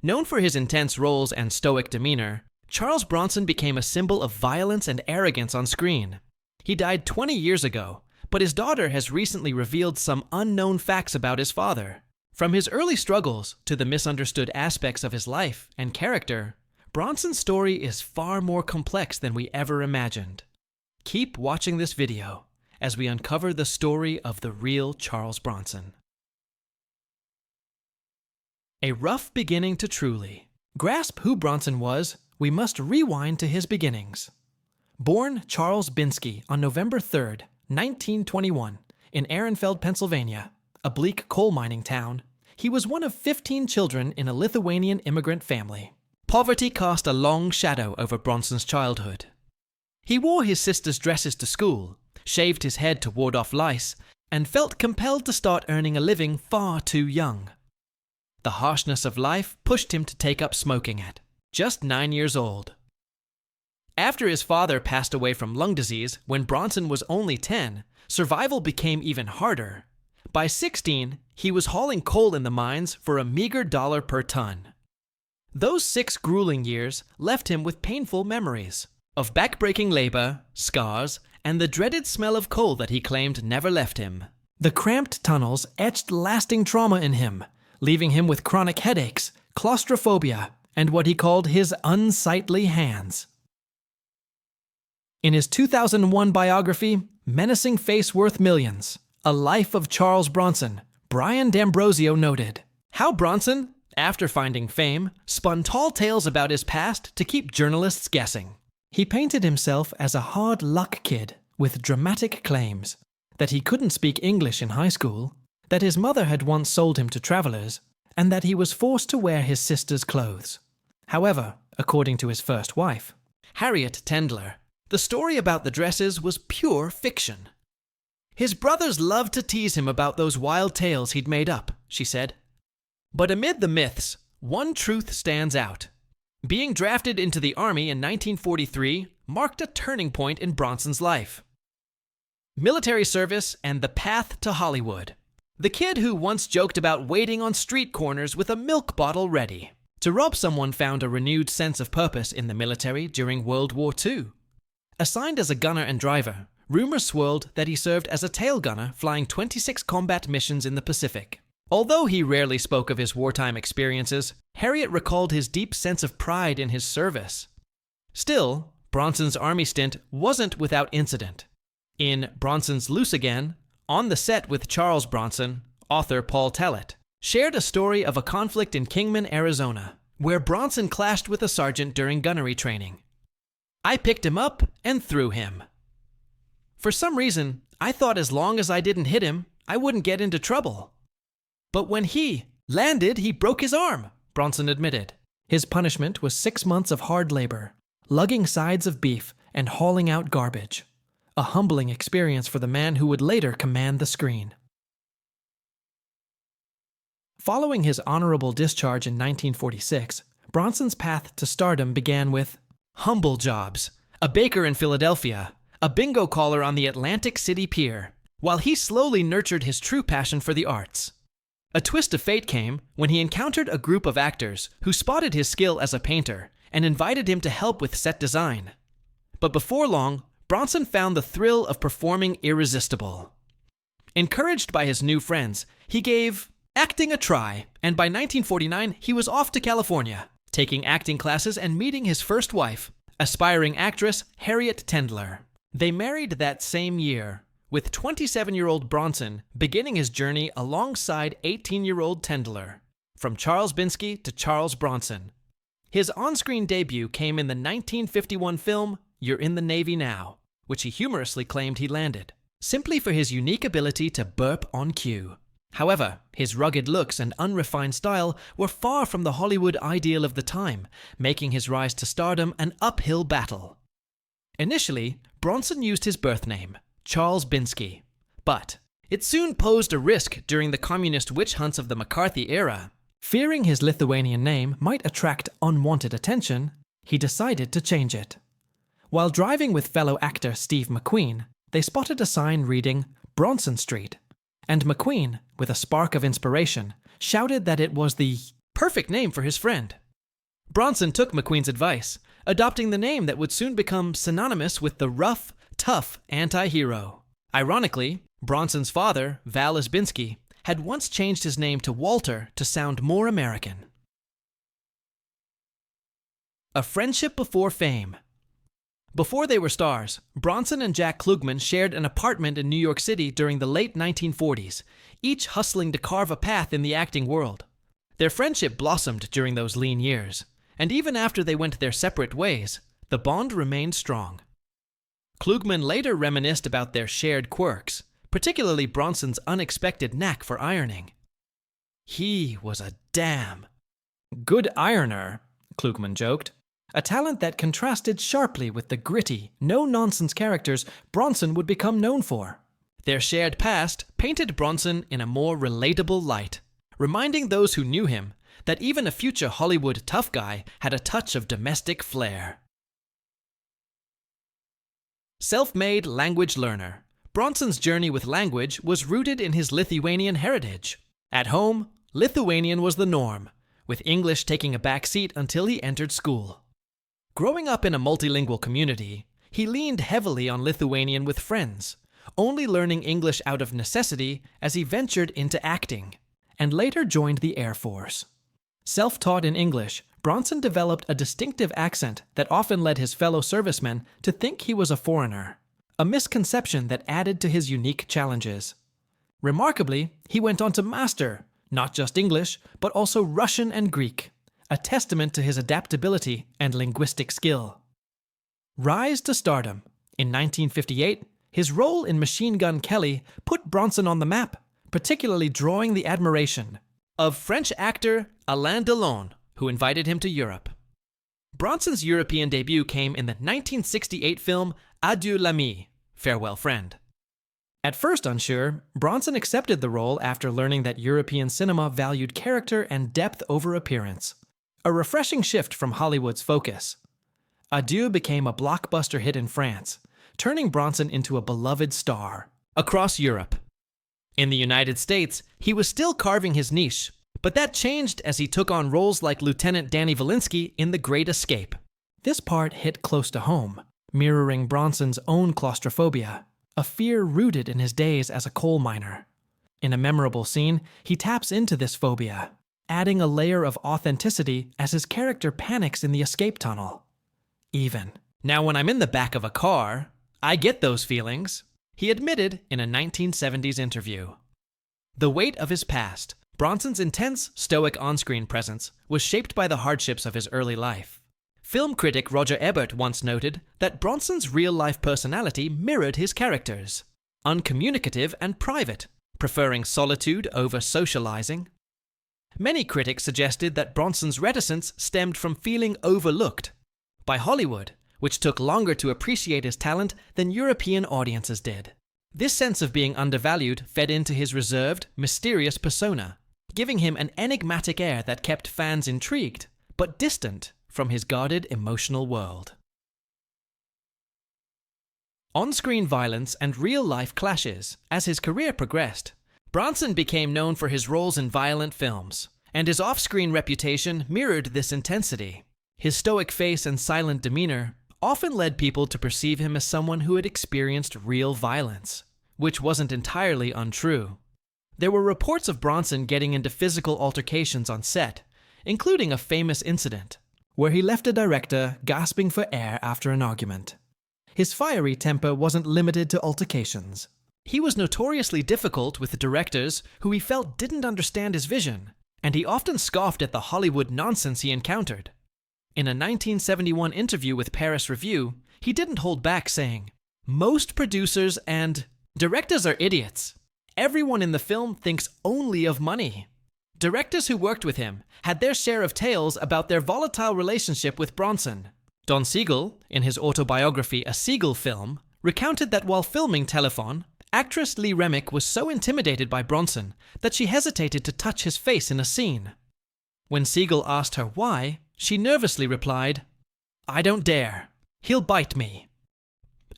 Known for his intense roles and stoic demeanor, Charles Bronson became a symbol of violence and arrogance on screen. He died 20 years ago, but his daughter has recently revealed some unknown facts about his father. From his early struggles to the misunderstood aspects of his life and character, Bronson's story is far more complex than we ever imagined. Keep watching this video as we uncover the story of the real Charles Bronson. A rough beginning to truly grasp who Bronson was, we must rewind to his beginnings. Born Charles Binsky on November 3rd, 1921, in Ehrenfeld, Pennsylvania, a bleak coal mining town, he was one of 15 children in a Lithuanian immigrant family. Poverty cast a long shadow over Bronson's childhood. He wore his sister's dresses to school, shaved his head to ward off lice, and felt compelled to start earning a living far too young. The harshness of life pushed him to take up smoking at just 9 years old. After his father passed away from lung disease when Bronson was only 10, survival became even harder. By 16, he was hauling coal in the mines for a meager $1 per ton. Those 6 grueling years left him with painful memories of backbreaking labor, scars, and the dreaded smell of coal that he claimed never left him. The cramped tunnels etched lasting trauma in him, leaving him with chronic headaches, claustrophobia, and what he called his unsightly hands. In his 2001 biography, Menacing Face Worth Millions, A Life of Charles Bronson, Brian D'Ambrosio noted how Bronson, after finding fame, spun tall tales about his past to keep journalists guessing. He painted himself as a hard-luck kid with dramatic claims that he couldn't speak English in high school, that his mother had once sold him to travelers, and that he was forced to wear his sister's clothes. However, according to his first wife, Harriet Tendler, the story about the dresses was pure fiction. His brothers loved to tease him about those wild tales he'd made up, she said. But amid the myths, one truth stands out. Being drafted into the Army in 1943 marked a turning point in Bronson's life. Military service and the path to Hollywood. The kid who once joked about waiting on street corners with a milk bottle ready to rob someone found a renewed sense of purpose in the military during World War II. Assigned as a gunner and driver, rumors swirled that he served as a tail gunner flying 26 combat missions in the Pacific. Although he rarely spoke of his wartime experiences, Harriet recalled his deep sense of pride in his service. Still, Bronson's Army stint wasn't without incident. In Bronson's Loose Again, on the set with Charles Bronson, author Paul Tellett shared a story of a conflict in Kingman, Arizona, where Bronson clashed with a sergeant during gunnery training. I picked him up and threw him. For some reason, I thought as long as I didn't hit him, I wouldn't get into trouble. But when he landed, he broke his arm, Bronson admitted. His punishment was 6 months of hard labor, lugging sides of beef and hauling out garbage. A humbling experience for the man who would later command the screen. Following his honorable discharge in 1946, Bronson's path to stardom began with humble jobs, a baker in Philadelphia, a bingo caller on the Atlantic City Pier, while he slowly nurtured his true passion for the arts. A twist of fate came when he encountered a group of actors who spotted his skill as a painter and invited him to help with set design. But before long, Bronson found the thrill of performing irresistible. Encouraged by his new friends, he gave acting a try, and by 1949 he was off to California, taking acting classes and meeting his first wife, aspiring actress Harriet Tendler. They married that same year, with 27-year-old Bronson beginning his journey alongside 18-year-old Tendler, from Charles Binsky to Charles Bronson. His on-screen debut came in the 1951 film You're in the Navy Now, which he humorously claimed he landed, simply for his unique ability to burp on cue. However, his rugged looks and unrefined style were far from the Hollywood ideal of the time, making his rise to stardom an uphill battle. Initially, Bronson used his birth name, Charles Binsky, but it soon posed a risk during the communist witch hunts of the McCarthy era. Fearing his Lithuanian name might attract unwanted attention, he decided to change it. While driving with fellow actor Steve McQueen, they spotted a sign reading Bronson Street, and McQueen, with a spark of inspiration, shouted that it was the perfect name for his friend. Bronson took McQueen's advice, adopting the name that would soon become synonymous with the rough, tough anti-hero. Ironically, Bronson's father, Val Isbinski, had once changed his name to Walter to sound more American. A friendship before fame. Before they were stars, Bronson and Jack Klugman shared an apartment in New York City during the late 1940s, each hustling to carve a path in the acting world. Their friendship blossomed during those lean years, and even after they went their separate ways, the bond remained strong. Klugman later reminisced about their shared quirks, particularly Bronson's unexpected knack for ironing. "He was a damn good ironer," Klugman joked, a talent that contrasted sharply with the gritty, no-nonsense characters Bronson would become known for. Their shared past painted Bronson in a more relatable light, reminding those who knew him that even a future Hollywood tough guy had a touch of domestic flair. Self-made language learner, Bronson's journey with language was rooted in his Lithuanian heritage. At home, Lithuanian was the norm, with English taking a back seat until he entered school. Growing up in a multilingual community, he leaned heavily on Lithuanian with friends, only learning English out of necessity as he ventured into acting, and later joined the Air Force. Self-taught in English, Bronson developed a distinctive accent that often led his fellow servicemen to think he was a foreigner, a misconception that added to his unique challenges. Remarkably, he went on to master not just English, but also Russian and Greek, a testament to his adaptability and linguistic skill. Rise to stardom. In 1958, his role in Machine Gun Kelly put Bronson on the map, particularly drawing the admiration of French actor Alain Delon, who invited him to Europe. Bronson's European debut came in the 1968 film Adieu l'ami, Farewell Friend. At first unsure, Bronson accepted the role after learning that European cinema valued character and depth over appearance, a refreshing shift from Hollywood's focus. Adieu became a blockbuster hit in France, turning Bronson into a beloved star across Europe. In the United States, he was still carving his niche, but that changed as he took on roles like Lieutenant Danny Valinsky in The Great Escape. This part hit close to home, mirroring Bronson's own claustrophobia, a fear rooted in his days as a coal miner. In a memorable scene, he taps into this phobia, adding a layer of authenticity as his character panics in the escape tunnel. Now when I'm in the back of a car, I get those feelings, he admitted in a 1970s interview. The weight of his past, Bronson's intense, stoic on-screen presence, was shaped by the hardships of his early life. Film critic Roger Ebert once noted that Bronson's real-life personality mirrored his characters, uncommunicative and private, preferring solitude over socializing. Many critics suggested that Bronson's reticence stemmed from feeling overlooked by Hollywood, which took longer to appreciate his talent than European audiences did. This sense of being undervalued fed into his reserved, mysterious persona, giving him an enigmatic air that kept fans intrigued, but distant from his guarded emotional world. On-screen violence and real-life clashes. As his career progressed, Bronson became known for his roles in violent films, and his off-screen reputation mirrored this intensity. His stoic face and silent demeanor often led people to perceive him as someone who had experienced real violence, which wasn't entirely untrue. There were reports of Bronson getting into physical altercations on set, including a famous incident where he left a director gasping for air after an argument. His fiery temper wasn't limited to altercations. He was notoriously difficult with directors who he felt didn't understand his vision, and he often scoffed at the Hollywood nonsense he encountered. In a 1971 interview with Paris Review, he didn't hold back, saying, "Most producers and directors are idiots. Everyone in the film thinks only of money." Directors who worked with him had their share of tales about their volatile relationship with Bronson. Don Siegel, in his autobiography A Siegel Film, recounted that while filming Telephone, actress Lee Remick was so intimidated by Bronson that she hesitated to touch his face in a scene. When Siegel asked her why, she nervously replied, "I don't dare. He'll bite me."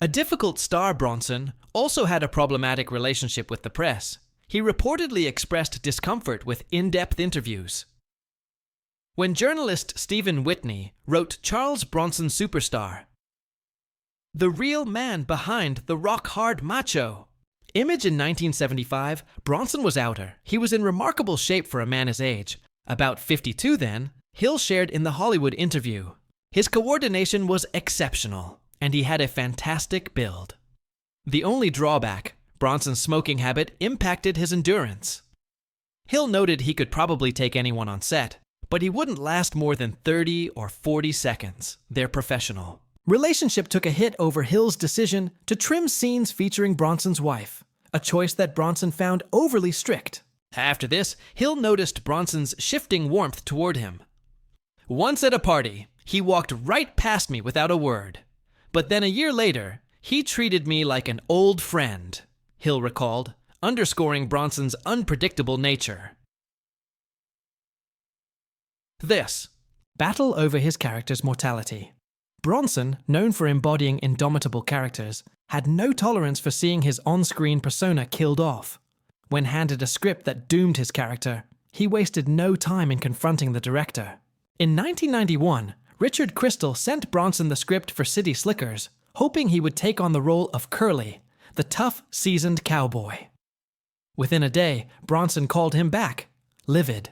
A difficult star, Bronson also had a problematic relationship with the press. He reportedly expressed discomfort with in-depth interviews. When journalist Stephen Whitney wrote Charles Bronson Superstar, the real man behind the rock-hard macho. Image in 1975, Bronson was outer. He was in remarkable shape for a man his age. About 52 then, Hill shared in the Hollywood interview. His coordination was exceptional, and he had a fantastic build. The only drawback, Bronson's smoking habit impacted his endurance. Hill noted he could probably take anyone on set, but he wouldn't last more than 30 or 40 seconds. They're professional. Relationship took a hit over Hill's decision to trim scenes featuring Bronson's wife, a choice that Bronson found overly strict. After this, Hill noticed Bronson's shifting warmth toward him. Once at a party, he walked right past me without a word. But then a year later, he treated me like an old friend, Hill recalled, underscoring Bronson's unpredictable nature. This. Battle over his character's mortality. Bronson, known for embodying indomitable characters, had no tolerance for seeing his on-screen persona killed off. When handed a script that doomed his character, he wasted no time in confronting the director. In 1991, Richard Crystal sent Bronson the script for City Slickers, hoping he would take on the role of Curly, the tough, seasoned cowboy. Within a day, Bronson called him back, livid.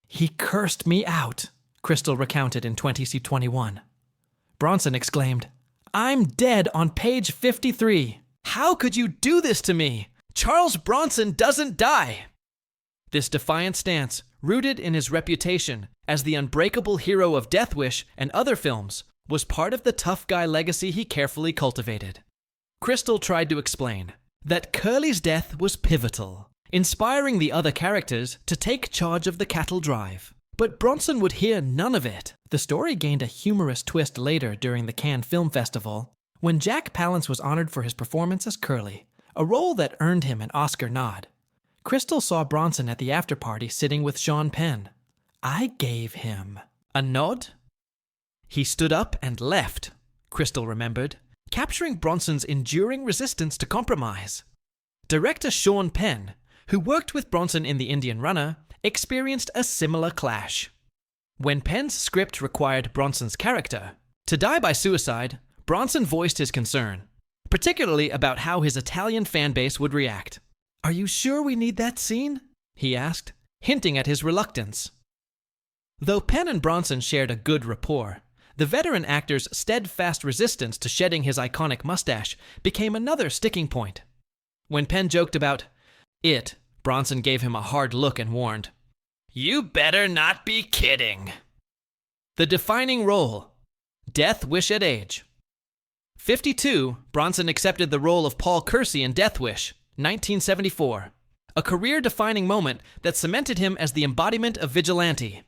"He cursed me out," Crystal recounted in 20C21. Bronson exclaimed, "I'm dead on page 53. How could you do this to me? Charles Bronson doesn't die." This defiant stance, rooted in his reputation as the unbreakable hero of Death Wish and other films, was part of the tough guy legacy he carefully cultivated. Crystal tried to explain that Curly's death was pivotal, inspiring the other characters to take charge of the cattle drive. But Bronson would hear none of it. The story gained a humorous twist later during the Cannes Film Festival, when Jack Palance was honored for his performance as Curly, a role that earned him an Oscar nod. Crystal saw Bronson at the after-party sitting with Sean Penn. "I gave him a nod." "He stood up and left," Crystal remembered, capturing Bronson's enduring resistance to compromise. Director Sean Penn, who worked with Bronson in The Indian Runner, experienced a similar clash. When Penn's script required Bronson's character to die by suicide, Bronson voiced his concern, particularly about how his Italian fanbase would react. "Are you sure we need that scene?" he asked, hinting at his reluctance. Though Penn and Bronson shared a good rapport, the veteran actor's steadfast resistance to shedding his iconic mustache became another sticking point. When Penn joked about it, Bronson gave him a hard look and warned, "You better not be kidding." The defining role, Death Wish at age. 52, Bronson accepted the role of Paul Kersey in Death Wish, 1974, a career-defining moment that cemented him as the embodiment of vigilante.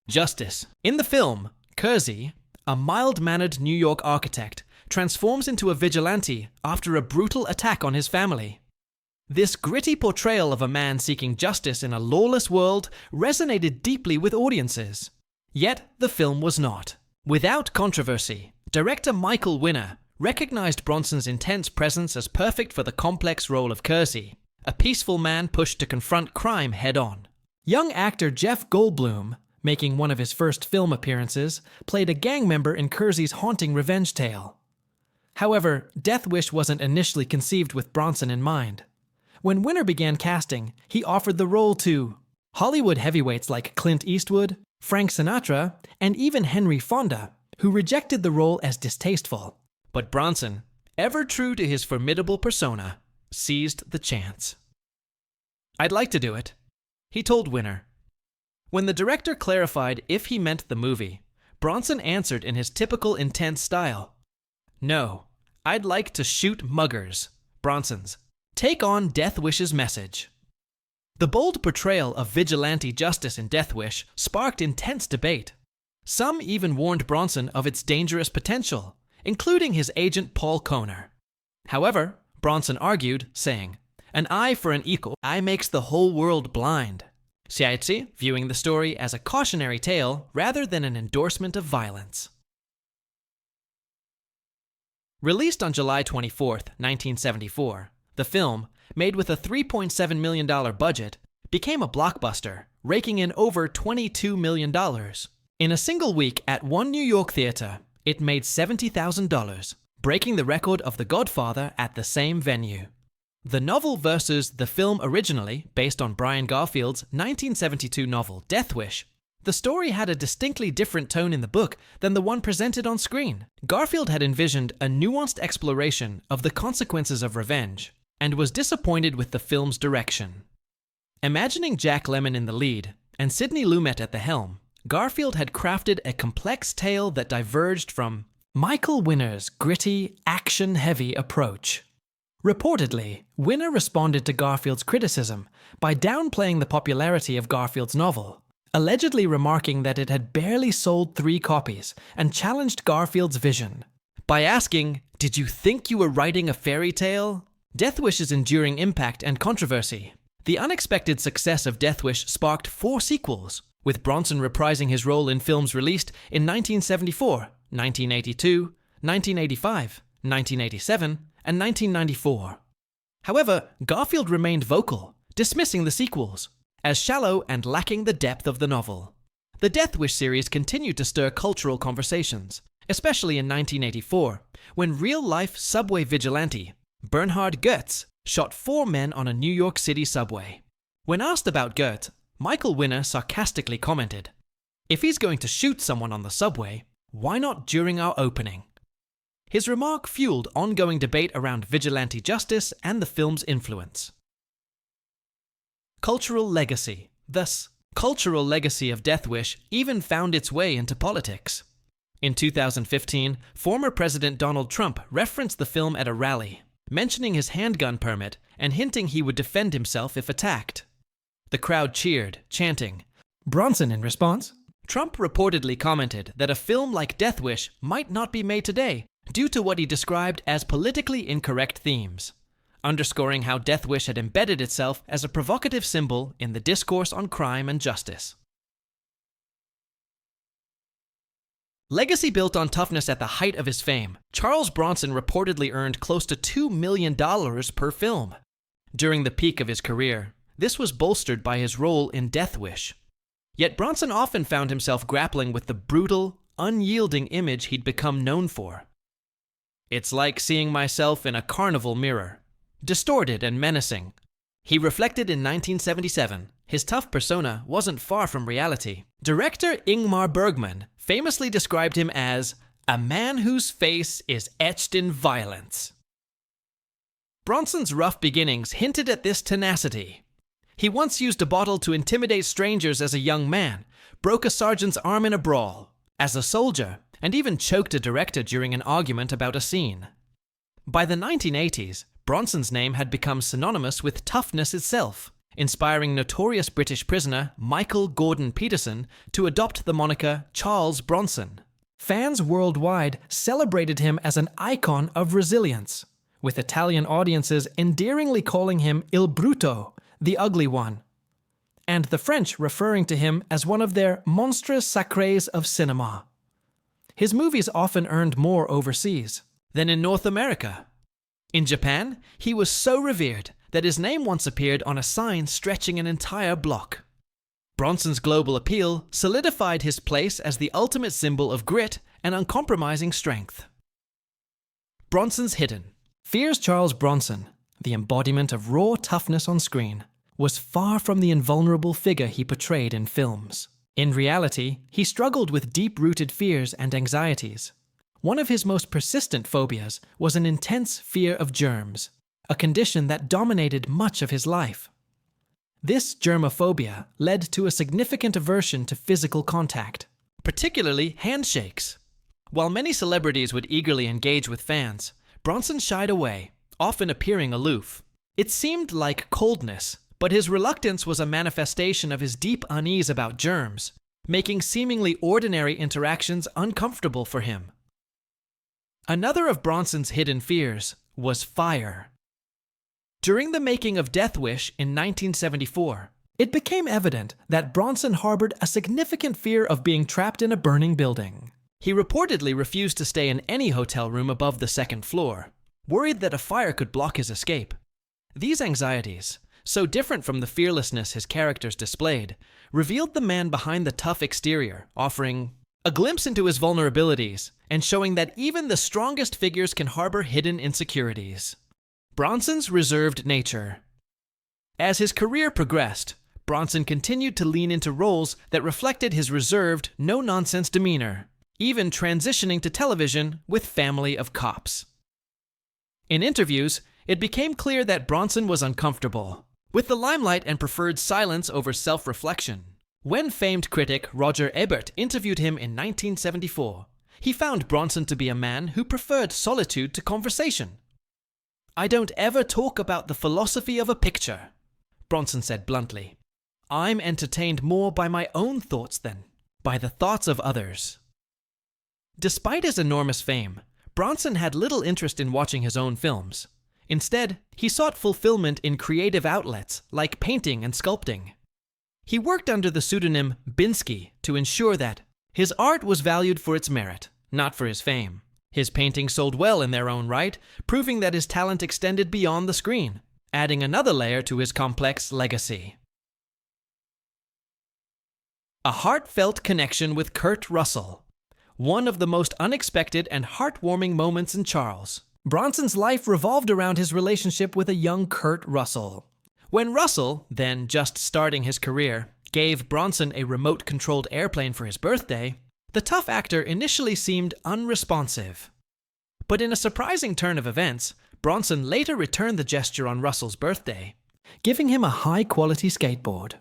Justice. In the film, Kersey, a mild-mannered New York architect, transforms into a vigilante after a brutal attack on his family. This gritty portrayal of a man seeking justice in a lawless world resonated deeply with audiences. Yet the film was not. Without controversy, director Michael Winner recognized Bronson's intense presence as perfect for the complex role of Kersey, a peaceful man pushed to confront crime head-on. Young actor Jeff Goldblum, making one of his first film appearances, played a gang member in Kersey's haunting revenge tale. However, Death Wish wasn't initially conceived with Bronson in mind. When Winner began casting, he offered the role to Hollywood heavyweights like Clint Eastwood, Frank Sinatra, and even Henry Fonda, who rejected the role as distasteful. But Bronson, ever true to his formidable persona, seized the chance. "I'd like to do it," he told Winner. When the director clarified if he meant the movie, Bronson answered in his typical intense style. "No, I'd like to shoot muggers," Bronson's. Take on Death Wish's message. The bold portrayal of vigilante justice in Death Wish sparked intense debate. Some even warned Bronson of its dangerous potential, including his agent Paul Kohner. However, Bronson argued, saying, "An eye for an equal eye makes the whole world blind." Siaitzi viewing the story as a cautionary tale rather than an endorsement of violence. Released on July 24, 1974, the film, made with a $3.7 million budget, became a blockbuster, raking in over $22 million. In a single week at one New York theater, it made $70,000, breaking the record of The Godfather at the same venue. The novel versus the film originally, based on Brian Garfield's 1972 novel Death Wish, the story had a distinctly different tone in the book than the one presented on screen. Garfield had envisioned a nuanced exploration of the consequences of revenge, and was disappointed with the film's direction. Imagining Jack Lemmon in the lead and Sidney Lumet at the helm, Garfield had crafted a complex tale that diverged from Michael Winner's gritty, action-heavy approach. Reportedly, Winner responded to Garfield's criticism by downplaying the popularity of Garfield's novel, allegedly remarking that it had barely sold 3 copies and challenged Garfield's vision by asking, "Did you think you were writing a fairy tale?" Death Wish's enduring impact and controversy. The unexpected success of Death Wish sparked 4 sequels, with Bronson reprising his role in films released in 1974, 1982, 1985, 1987, and 1994. However, Garfield remained vocal, dismissing the sequels as shallow and lacking the depth of the novel. The Death Wish series continued to stir cultural conversations, especially in 1984, when real-life subway vigilante Bernhard Goetz shot 4 men on a New York City subway. When asked about Goetz, Michael Winner sarcastically commented, "If he's going to shoot someone on the subway, why not during our opening?" His remark fueled ongoing debate around vigilante justice and the film's influence. Cultural legacy. Thus, cultural legacy of Death Wish even found its way into politics. In 2015, former President Donald Trump referenced the film at a rally, mentioning his handgun permit and hinting he would defend himself if attacked. The crowd cheered, chanting, "Bronson," in response. Trump reportedly commented that a film like Death Wish might not be made today due to what he described as politically incorrect themes, underscoring how Death Wish had embedded itself as a provocative symbol in the discourse on crime and justice. Legacy built on toughness. At the height of his fame, Charles Bronson reportedly earned close to $2 million per film. During the peak of his career, this was bolstered by his role in Death Wish. Yet Bronson often found himself grappling with the brutal, unyielding image he'd become known for. "It's like seeing myself in a carnival mirror, distorted and menacing," he reflected in 1977. His tough persona wasn't far from reality. Director Ingmar Bergman famously described him as a man whose face is etched in violence. Bronson's rough beginnings hinted at this tenacity. He once used a bottle to intimidate strangers as a young man, broke a sergeant's arm in a brawl, as a soldier, and even choked a director during an argument about a scene. By the 1980s, Bronson's name had become synonymous with toughness itself, inspiring notorious British prisoner Michael Gordon Peterson to adopt the moniker Charles Bronson. Fans worldwide celebrated him as an icon of resilience, with Italian audiences endearingly calling him Il Brutto, the ugly one, and the French referring to him as one of their monstres sacrés of cinema. His movies often earned more overseas than in North America. In Japan, he was so revered that his name once appeared on a sign stretching an entire block. Bronson's global appeal solidified his place as the ultimate symbol of grit and uncompromising strength. Bronson's hidden. Fierce Charles Bronson, the embodiment of raw toughness on screen, was far from the invulnerable figure he portrayed in films. In reality, he struggled with deep-rooted fears and anxieties. One of his most persistent phobias was an intense fear of germs, a condition that dominated much of his life. This germophobia led to a significant aversion to physical contact, particularly handshakes. While many celebrities would eagerly engage with fans, Bronson shied away, often appearing aloof. It seemed like coldness, but his reluctance was a manifestation of his deep unease about germs, making seemingly ordinary interactions uncomfortable for him. Another of Bronson's hidden fears was fire. During the making of Death Wish in 1974, it became evident that Bronson harbored a significant fear of being trapped in a burning building. He reportedly refused to stay in any hotel room above the second floor, worried that a fire could block his escape. These anxieties, so different from the fearlessness his characters displayed, revealed the man behind the tough exterior, offering a glimpse into his vulnerabilities and showing that even the strongest figures can harbor hidden insecurities. Bronson's reserved nature. As his career progressed, Bronson continued to lean into roles that reflected his reserved, no-nonsense demeanor, even transitioning to television with Family of Cops. In interviews, it became clear that Bronson was uncomfortable with the limelight and preferred silence over self-reflection. When famed critic Roger Ebert interviewed him in 1974, he found Bronson to be a man who preferred solitude to conversation. "I don't ever talk about the philosophy of a picture," Bronson said bluntly. "I'm entertained more by my own thoughts than by the thoughts of others." Despite his enormous fame, Bronson had little interest in watching his own films. Instead, he sought fulfillment in creative outlets like painting and sculpting. He worked under the pseudonym Binsky to ensure that his art was valued for its merit, not for his fame. His paintings sold well in their own right, proving that his talent extended beyond the screen, adding another layer to his complex legacy. A heartfelt connection with Kurt Russell. One of the most unexpected and heartwarming moments in Charles Bronson's life revolved around his relationship with a young Kurt Russell. When Russell, then just starting his career, gave Bronson a remote-controlled airplane for his birthday, the tough actor initially seemed unresponsive. But in a surprising turn of events, Bronson later returned the gesture on Russell's birthday, giving him a high-quality skateboard.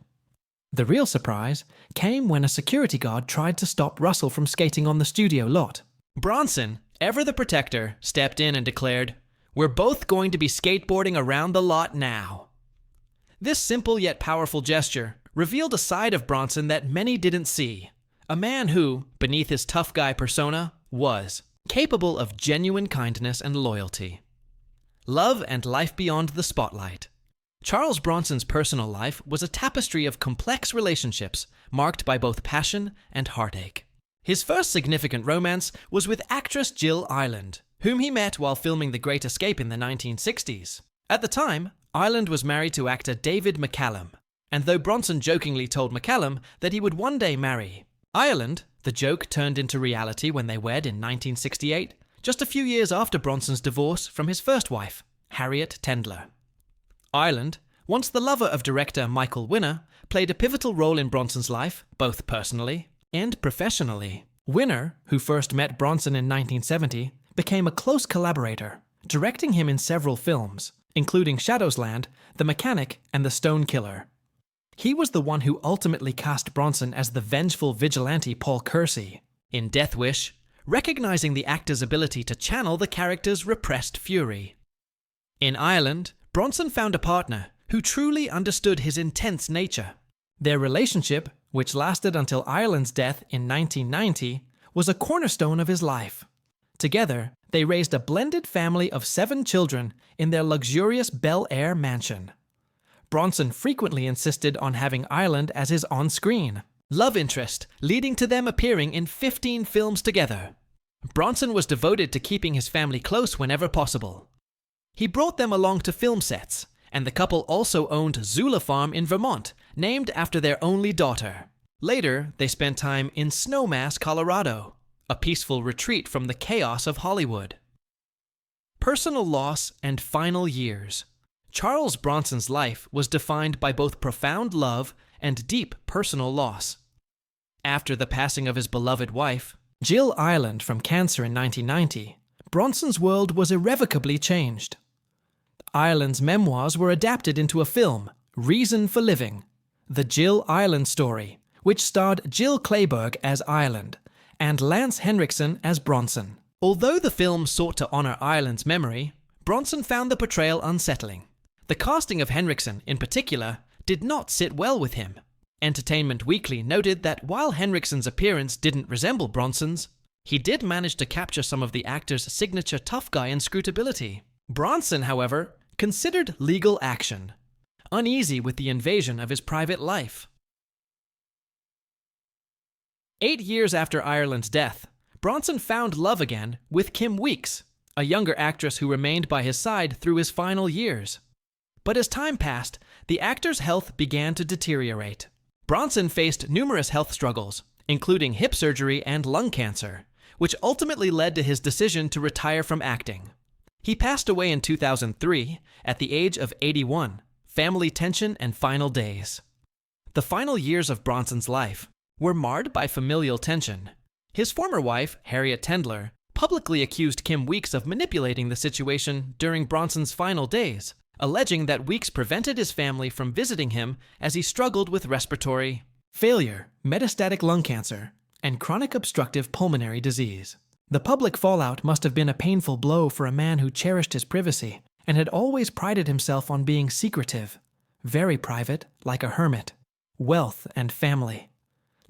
The real surprise came when a security guard tried to stop Russell from skating on the studio lot. Bronson, ever the protector, stepped in and declared, "We're both going to be skateboarding around the lot now." This simple yet powerful gesture revealed a side of Bronson that many didn't see. A man who, beneath his tough guy persona, was capable of genuine kindness and loyalty. Love and life beyond the spotlight. Charles Bronson's personal life was a tapestry of complex relationships marked by both passion and heartache. His first significant romance was with actress Jill Ireland, whom he met while filming The Great Escape in the 1960s. At the time, Ireland was married to actor David McCallum, and though Bronson jokingly told McCallum that he would one day marry Ireland, the joke turned into reality when they wed in 1968, just a few years after Bronson's divorce from his first wife, Harriet Tendler. Ireland, once the lover of director Michael Winner, played a pivotal role in Bronson's life, both personally and professionally. Winner, who first met Bronson in 1970, became a close collaborator, directing him in several films, including Shadow's Land, The Mechanic, and The Stone Killer. He was the one who ultimately cast Bronson as the vengeful vigilante Paul Kersey in Death Wish, recognizing the actor's ability to channel the character's repressed fury. In Ireland, Bronson found a partner who truly understood his intense nature. Their relationship, which lasted until Ireland's death in 1990, was a cornerstone of his life. Together, they raised a blended family of 7 children in their luxurious Bel Air mansion. Bronson frequently insisted on having Ireland as his on-screen love interest, leading to them appearing in 15 films together. Bronson was devoted to keeping his family close whenever possible. He brought them along to film sets, and the couple also owned Zula Farm in Vermont, named after their only daughter. Later, they spent time in Snowmass, Colorado, a peaceful retreat from the chaos of Hollywood. Personal loss and final years. Charles Bronson's life was defined by both profound love and deep personal loss. After the passing of his beloved wife, Jill Ireland, from cancer in 1990, Bronson's world was irrevocably changed. Ireland's memoirs were adapted into a film, Reason for Living, The Jill Ireland Story, which starred Jill Clayburgh as Ireland and Lance Henriksen as Bronson. Although the film sought to honor Ireland's memory, Bronson found the portrayal unsettling. The casting of Henriksen, in particular, did not sit well with him. Entertainment Weekly noted that while Henriksen's appearance didn't resemble Bronson's, he did manage to capture some of the actor's signature tough guy inscrutability. Bronson, however, considered legal action, uneasy with the invasion of his private life. 8 years after Ireland's death, Bronson found love again with Kim Weeks, a younger actress who remained by his side through his final years. But as time passed, the actor's health began to deteriorate. Bronson faced numerous health struggles, including hip surgery and lung cancer, which ultimately led to his decision to retire from acting. He passed away in 2003 at the age of 81, family tension and final days. The final years of Bronson's life were marred by familial tension. His former wife, Harriet Tendler, publicly accused Kim Weeks of manipulating the situation during Bronson's final days, alleging that Weeks prevented his family from visiting him as he struggled with respiratory failure, metastatic lung cancer, and chronic obstructive pulmonary disease. The public fallout must have been a painful blow for a man who cherished his privacy and had always prided himself on being secretive, very private, like a hermit. Wealth and family.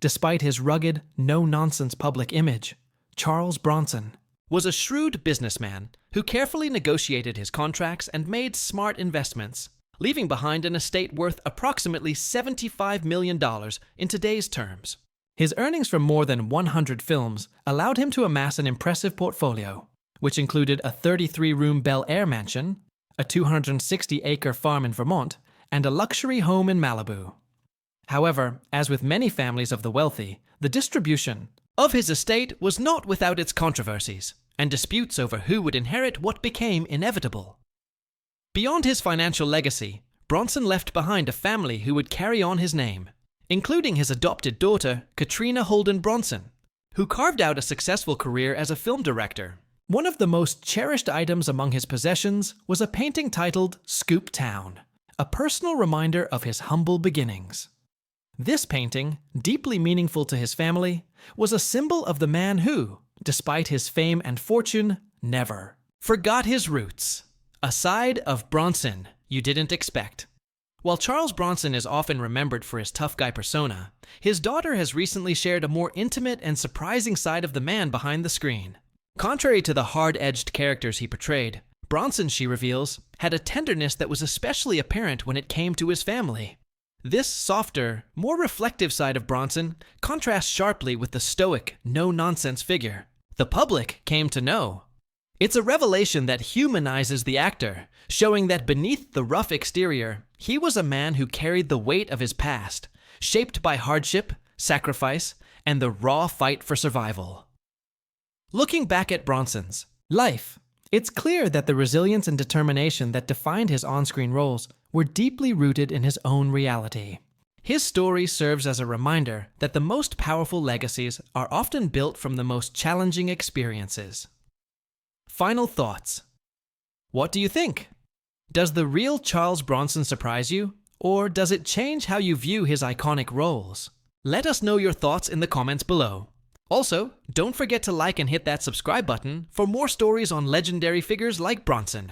Despite his rugged, no-nonsense public image, Charles Bronson was a shrewd businessman who carefully negotiated his contracts and made smart investments, leaving behind an estate worth approximately $75 million in today's terms. His earnings from more than 100 films allowed him to amass an impressive portfolio, which included a 33-room Bel Air mansion, a 260-acre farm in Vermont, and a luxury home in Malibu. However, as with many families of the wealthy, the distribution of his estate was not without its controversies and disputes over who would inherit what became inevitable. Beyond his financial legacy, Bronson left behind a family who would carry on his name, including his adopted daughter, Katrina Holden Bronson, who carved out a successful career as a film director. One of the most cherished items among his possessions was a painting titled Scoop Town, a personal reminder of his humble beginnings. This painting, deeply meaningful to his family, was a symbol of the man who, despite his fame and fortune, never forgot his roots. A side of Bronson you didn't expect. While Charles Bronson is often remembered for his tough guy persona, his daughter has recently shared a more intimate and surprising side of the man behind the screen. Contrary to the hard-edged characters he portrayed, Bronson, she reveals, had a tenderness that was especially apparent when it came to his family. This softer, more reflective side of Bronson contrasts sharply with the stoic, no-nonsense figure the public came to know. It's a revelation that humanizes the actor, showing that beneath the rough exterior, he was a man who carried the weight of his past, shaped by hardship, sacrifice, and the raw fight for survival. Looking back at Bronson's life, it's clear that the resilience and determination that defined his on-screen roles were deeply rooted in his own reality. His story serves as a reminder that the most powerful legacies are often built from the most challenging experiences. Final thoughts. What do you think? Does the real Charles Bronson surprise you, or does it change how you view his iconic roles? Let us know your thoughts in the comments below. Also, don't forget to like and hit that subscribe button for more stories on legendary figures like Bronson.